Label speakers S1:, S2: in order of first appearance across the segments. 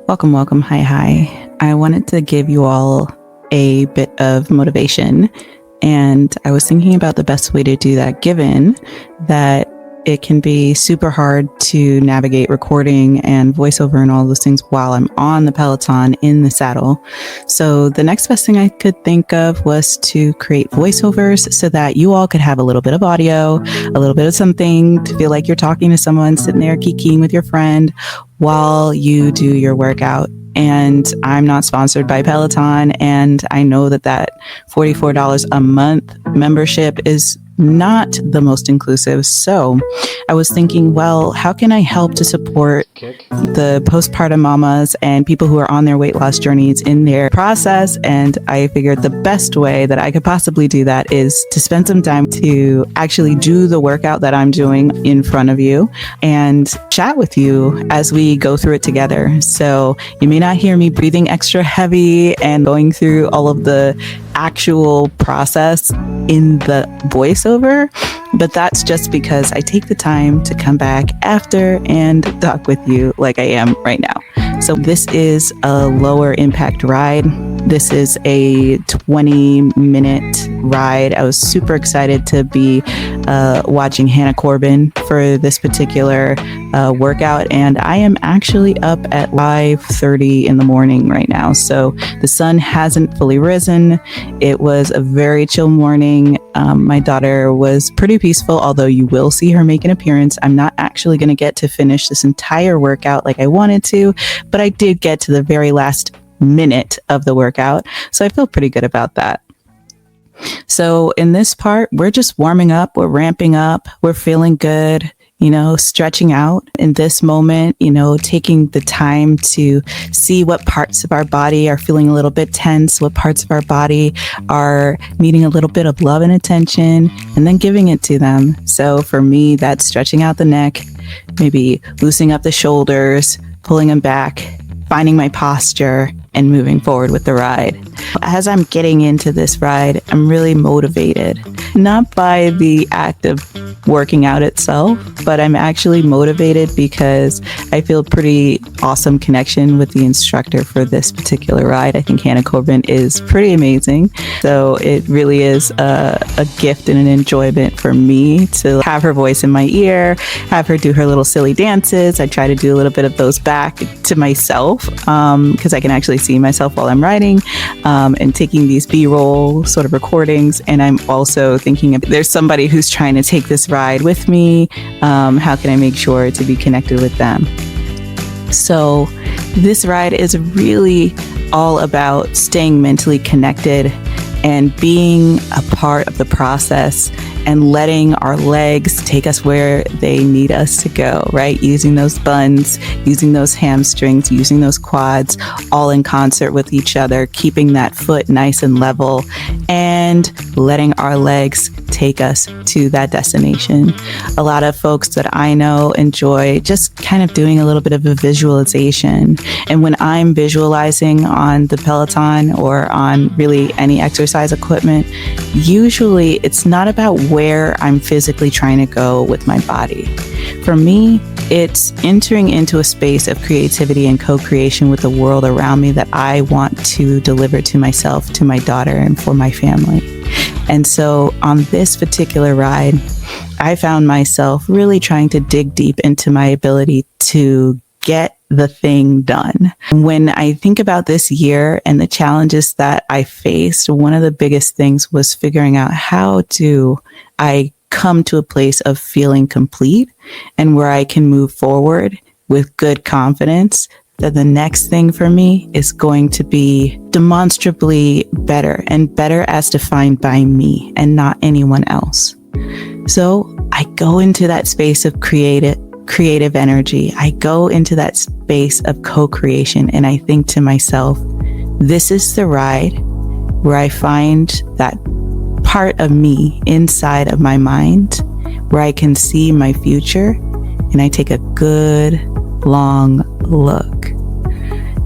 S1: Welcome. Hi. I wanted to give you all a bit of motivation, and I was thinking about the best way to do that, given that it can be super hard to navigate recording and voiceover and all those things while I'm on the Peloton in the saddle. So the next best thing I could think of was to create voiceovers so that you all could have a little bit of audio, a little bit of something to feel like you're talking to someone sitting there kikiing with your friend while you do your workout. And I'm not sponsored by Peloton, and I know that $44 a month membership is not the most inclusive. So I was thinking, well, how can I help to support the postpartum mamas and people who are on their weight loss journeys in their process? And I figured the best way that I could possibly do that is to spend some time to actually do the workout that I'm doing in front of you and chat with you as we go through it together. So you may not hear me breathing extra heavy and going through all of the actual process in the voiceover, but that's just because I take the time to come back after and talk with you like I am right now. So this is a lower impact ride. This is a 20-minute ride. I was super excited to be watching Hannah Corbin for this particular workout, and I am actually up at 5:30 in the morning right now. So the sun hasn't fully risen. It was a very chill morning. My daughter was pretty peaceful, although you will see her make an appearance. I'm not actually going to get to finish this entire workout like I wanted to, but I did get to the very last minute of the workout. So I feel pretty good about that. So in this part, we're just warming up, we're ramping up, we're feeling good, stretching out in this moment, taking the time to see what parts of our body are feeling a little bit tense, what parts of our body are needing a little bit of love and attention, and then giving it to them. So for me, that's stretching out the neck, maybe loosening up the shoulders, pulling them back, finding my posture, and moving forward with the ride. As I'm getting into this ride, I'm really motivated, not by the act of working out itself, but I'm actually motivated because I feel pretty awesome connection with the instructor for this particular ride. I think Hannah Corbin is pretty amazing. So it really is a gift and an enjoyment for me to have her voice in my ear, have her do her little silly dances. I try to do a little bit of those back to myself because I can actually see myself while I'm riding and taking these B-roll sort of recordings. And I'm also thinking if there's somebody who's trying to take this ride with me, how can I make sure to be connected with them? So this ride is really all about staying mentally connected and being a part of the process and letting our legs take us where they need us to go, right? Using those buns, using those hamstrings, using those quads, all in concert with each other, keeping that foot nice and level, and letting our legs take us to that destination. A lot of folks that I know enjoy just kind of doing a little bit of a visualization. And when I'm visualizing on the Peloton or on really any exercise equipment, usually it's not about where I'm physically trying to go with my body. For me, it's entering into a space of creativity and co-creation with the world around me that I want to deliver to myself, to my daughter, and for my family. And so on this particular ride, I found myself really trying to dig deep into my ability to get the thing done. When I think about this year and the challenges that I faced, one of the biggest things was figuring out how do I come to a place of feeling complete and where I can move forward with good confidence that the next thing for me is going to be demonstrably better and better as defined by me and not anyone else. So I go into that space of creative energy. I go into that space of co-creation and I think to myself, this is the ride where I find that part of me inside of my mind where I can see my future and I take a good long look.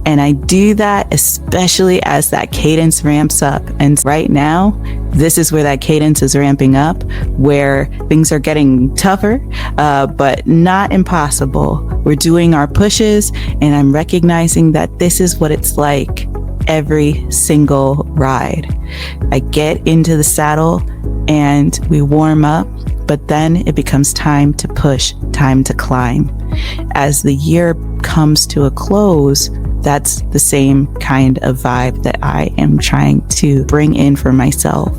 S1: And I do that especially as that cadence ramps up. And right now, This is where that cadence is ramping up, where things are getting tougher, but not impossible. We're doing our pushes, and I'm recognizing that this is what it's like every single ride. I get into the saddle and we warm up, but then it becomes time to push, time to climb. As the year comes to a close, that's the same kind of vibe that I am trying to bring in for myself.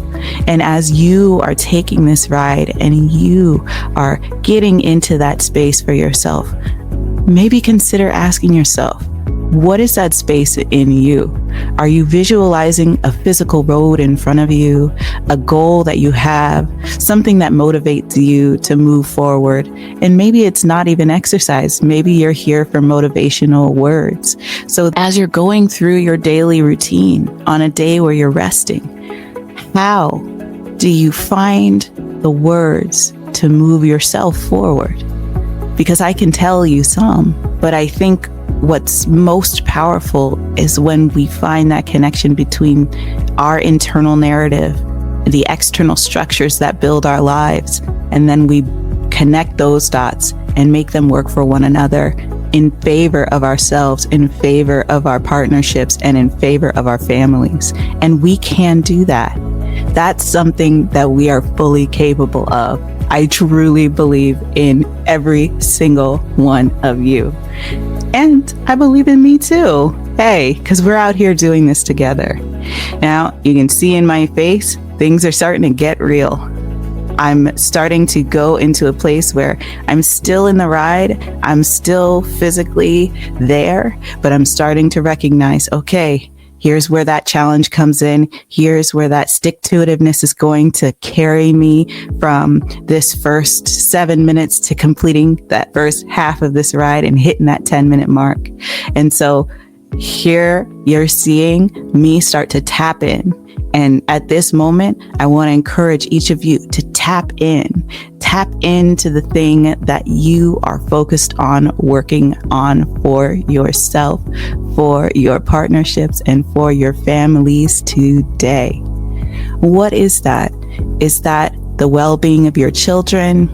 S1: And as you are taking this ride and you are getting into that space for yourself, maybe consider asking yourself, what is that space in you? Are you visualizing a physical road in front of you, a goal that you have, something that motivates you to move forward? And maybe it's not even exercise. Maybe you're here for motivational words. So as you're going through your daily routine on a day where you're resting, how do you find the words to move yourself forward? Because I can tell you some, but I think what's most powerful is when we find that connection between our internal narrative, the external structures that build our lives, and then we connect those dots and make them work for one another in favor of ourselves, in favor of our partnerships, and in favor of our families. And we can do that. That's something that we are fully capable of. I truly believe in every single one of you. And I believe in me too. Hey, because we're out here doing this together. Now, you can see in my face, things are starting to get real. I'm starting to go into a place where I'm still in the ride. I'm still physically there, but I'm starting to recognize, okay, here's where that challenge comes in. Here's where that stick-to-itiveness is going to carry me from this first 7 minutes to completing that first half of this ride and hitting that 10-minute mark. And so here you're seeing me start to tap in. And at this moment, I want to encourage each of you to tap into the thing that you are focused on working on for yourself, for your partnerships, and for your families today. What is that? Is that the well-being of your children?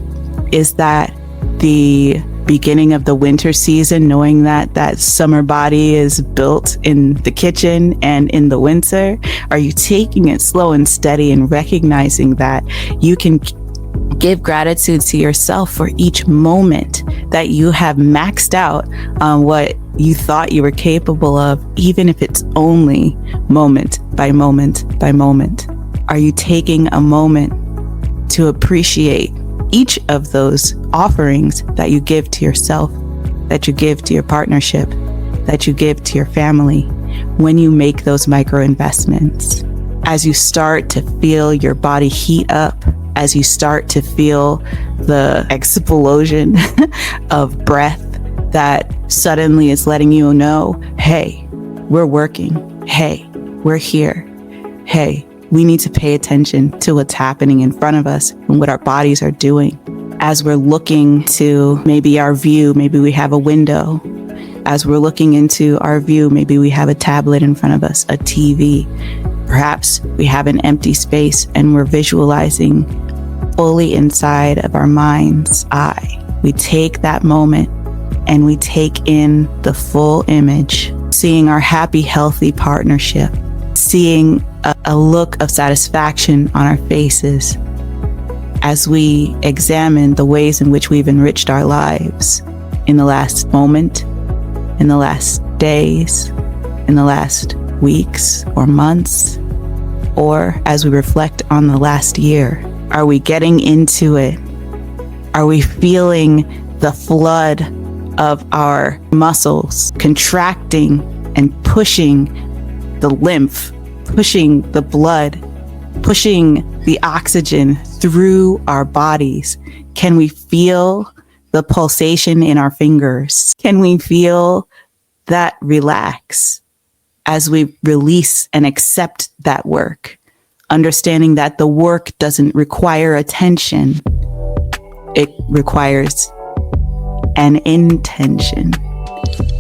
S1: Is that the beginning of the winter season, knowing that that summer body is built in the kitchen and in the winter? Are you taking it slow and steady and recognizing that you can give gratitude to yourself for each moment that you have maxed out on what you thought you were capable of, even if it's only moment by moment by moment? Are you taking a moment to appreciate each of those offerings that you give to yourself, that you give to your partnership, that you give to your family when you make those micro investments? As you start to feel your body heat up, as you start to feel the explosion of breath that suddenly is letting you know, hey, we're working. Hey, we're here. Hey, we need to pay attention to what's happening in front of us and what our bodies are doing. As we're looking to maybe our view, maybe we have a window. As we're looking into our view, maybe we have a tablet in front of us, a TV. Perhaps we have an empty space and we're visualizing fully inside of our mind's eye. We take that moment and we take in the full image, seeing our happy, healthy partnership, seeing a look of satisfaction on our faces as we examine the ways in which we've enriched our lives in the last moment, in the last days, in the last weeks or months, or as we reflect on the last year. Are we getting into it? Are we feeling the flood of our muscles contracting and pushing the lymph, pushing the blood, pushing the oxygen through our bodies? Can we feel the pulsation in our fingers? Can we feel that relax as we release and accept that work? Understanding that the work doesn't require attention. It requires an intention.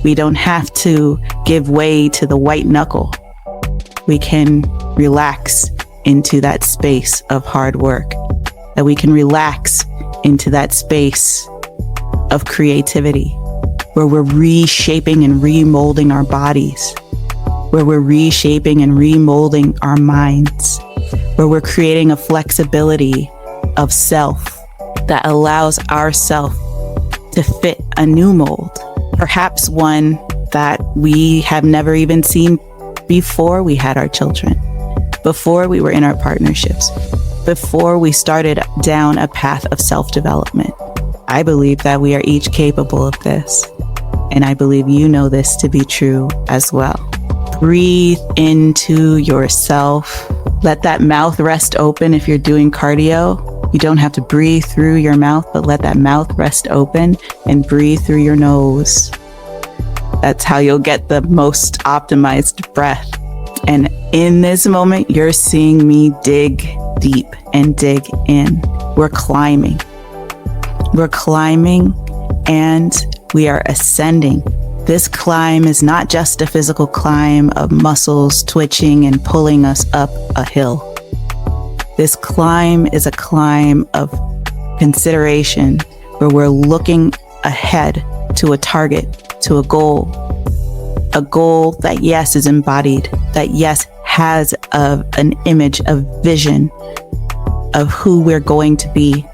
S1: We don't have to give way to the white knuckle. We can relax into that space of hard work, that we can relax into that space of creativity, where we're reshaping and remolding our bodies, where we're reshaping and remolding our minds, where we're creating a flexibility of self that allows ourself to fit a new mold, perhaps one that we have never even seen before we had our children, before we were in our partnerships, before we started down a path of self-development. I believe that we are each capable of this, and I believe you know this to be true as well. Breathe into yourself. Let that mouth rest open. If you're doing cardio, you don't have to breathe through your mouth, but let that mouth rest open and breathe through your nose. That's how you'll get the most optimized breath. And in this moment, you're seeing me dig deep and dig in. We're climbing. We're climbing and we are ascending. This climb is not just a physical climb of muscles twitching and pulling us up a hill. This climb is a climb of consideration where we're looking ahead to a target, to a goal that, yes, is embodied, that, yes, has an image, a vision of who we're going to be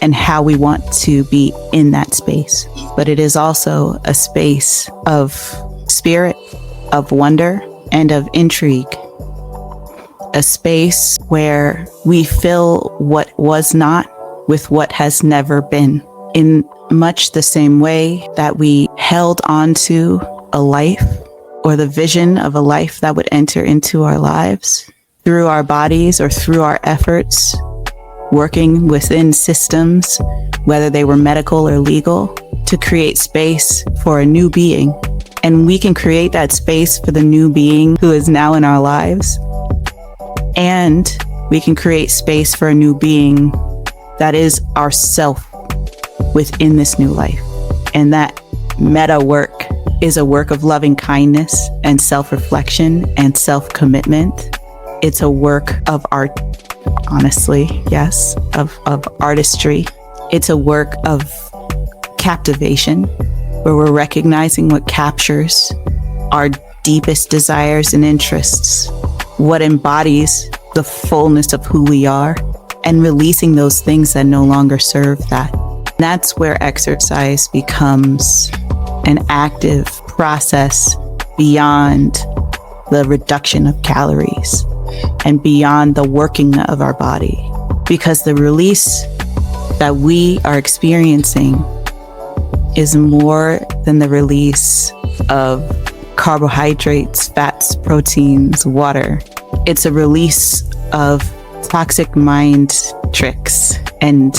S1: and how we want to be in that space. But it is also a space of spirit, of wonder, and of intrigue. A space where we fill what was not with what has never been, in much the same way that we held on to a life or the vision of a life that would enter into our lives through our bodies or through our efforts, working within systems, whether they were medical or legal, to create space for a new being. And we can create that space for the new being who is now in our lives. And we can create space for a new being that is ourself within this new life. And that meta work is a work of loving kindness and self-reflection and self-commitment. It's a work of art, honestly, yes, of artistry. It's a work of captivation, where we're recognizing what captures our deepest desires and interests, what embodies the fullness of who we are, and releasing those things that no longer serve that. That's where exercise becomes an active process beyond the reduction of calories and beyond the working of our body, because the release that we are experiencing is more than the release of carbohydrates, fats, proteins, water. It's a release of toxic mind tricks and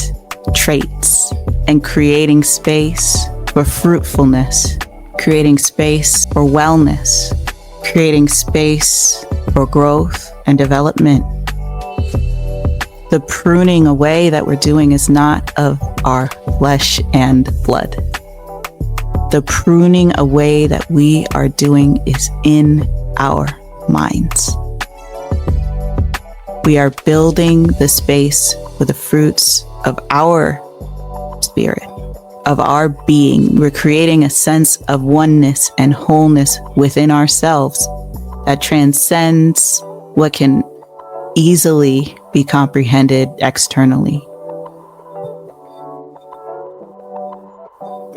S1: traits, and creating space for fruitfulness, creating space for wellness, creating space for growth and development. The pruning away that we're doing is not of our flesh and blood. The pruning away that we are doing is in our minds. We are building the space for the fruits of our spirit, of our being. We're creating a sense of oneness and wholeness within ourselves that transcends what can easily be comprehended externally.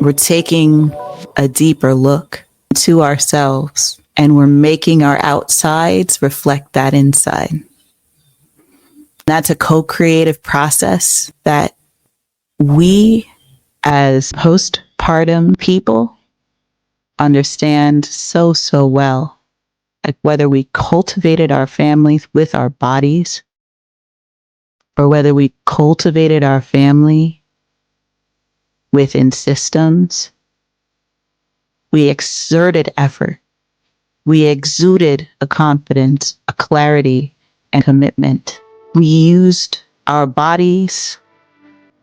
S1: We're taking a deeper look to ourselves, and we're making our outsides reflect that inside. That's a co-creative process that we as postpartum people understand so well. Like, whether we cultivated our families with our bodies, or whether we cultivated our family within systems, we exerted effort. We exuded a confidence, a clarity, and commitment. We used our bodies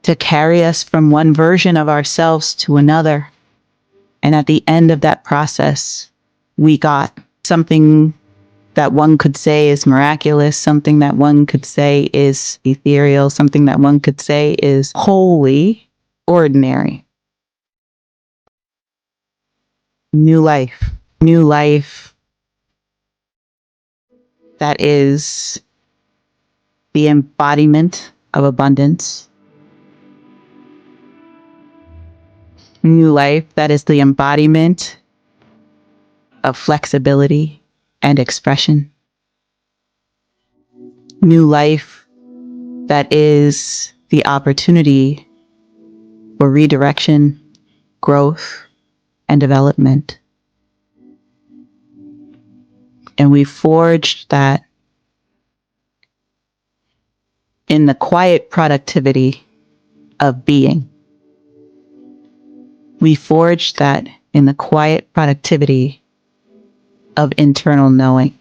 S1: to carry us from one version of ourselves to another. And at the end of that process, we got something that one could say is miraculous, something that one could say is ethereal, something that one could say is wholly ordinary. New life that is the embodiment of abundance. New life that is the embodiment of flexibility and expression. New life that is the opportunity for redirection, growth, and development. And we forged that in the quiet productivity of being. We forged that in the quiet productivity of internal knowing.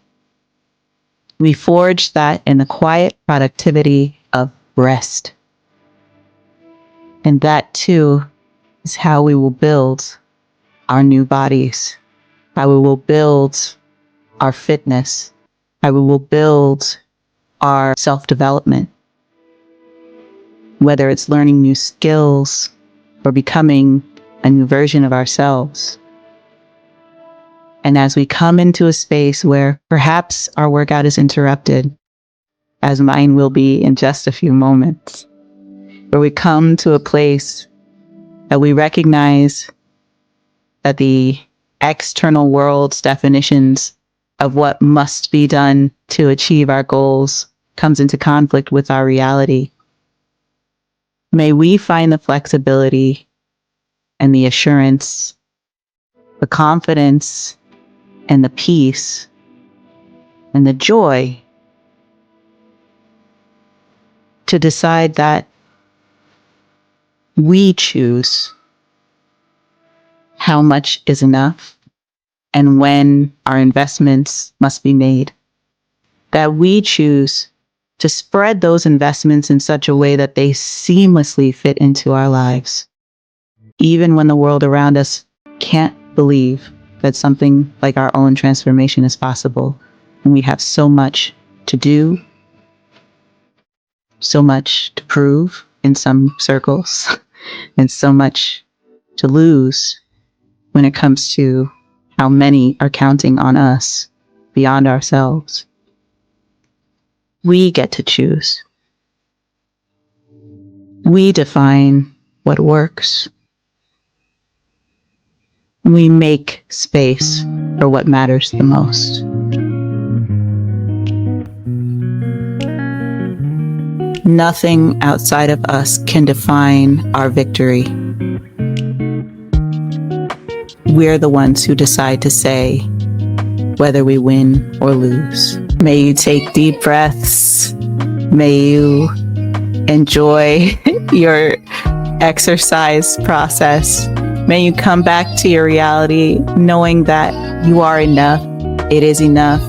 S1: We forged that in the quiet productivity of rest. And that too is how we will build our new bodies, how we will build our fitness, how we will build our self-development, whether it's learning new skills or becoming a new version of ourselves. And as we come into a space where perhaps our workout is interrupted, as mine will be in just a few moments, where we come to a place that we recognize that the external world's definitions of what must be done to achieve our goals comes into conflict with our reality. May we find the flexibility and the assurance, the confidence and the peace and the joy to decide that we choose how much is enough and when our investments must be made. That we choose to spread those investments in such a way that they seamlessly fit into our lives, even when the world around us can't believe that something like our own transformation is possible. And we have so much to do, so much to prove in some circles, and so much to lose when it comes to how many are counting on us beyond ourselves. We get to choose. We define what works. We make space for what matters the most. Nothing outside of us can define our victory. We're the ones who decide to say whether we win or lose. May you take deep breaths. May you enjoy your exercise process. May you come back to your reality knowing that you are enough, it is enough,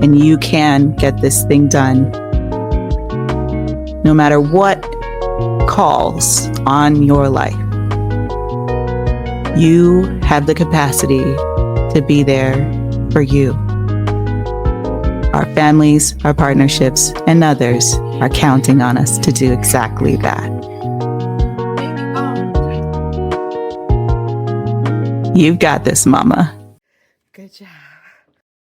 S1: and you can get this thing done. No matter what calls on your life, you have the capacity to be there for you. Our families, our partnerships, and others are counting on us to do exactly that. You've got this, mama.
S2: Good job.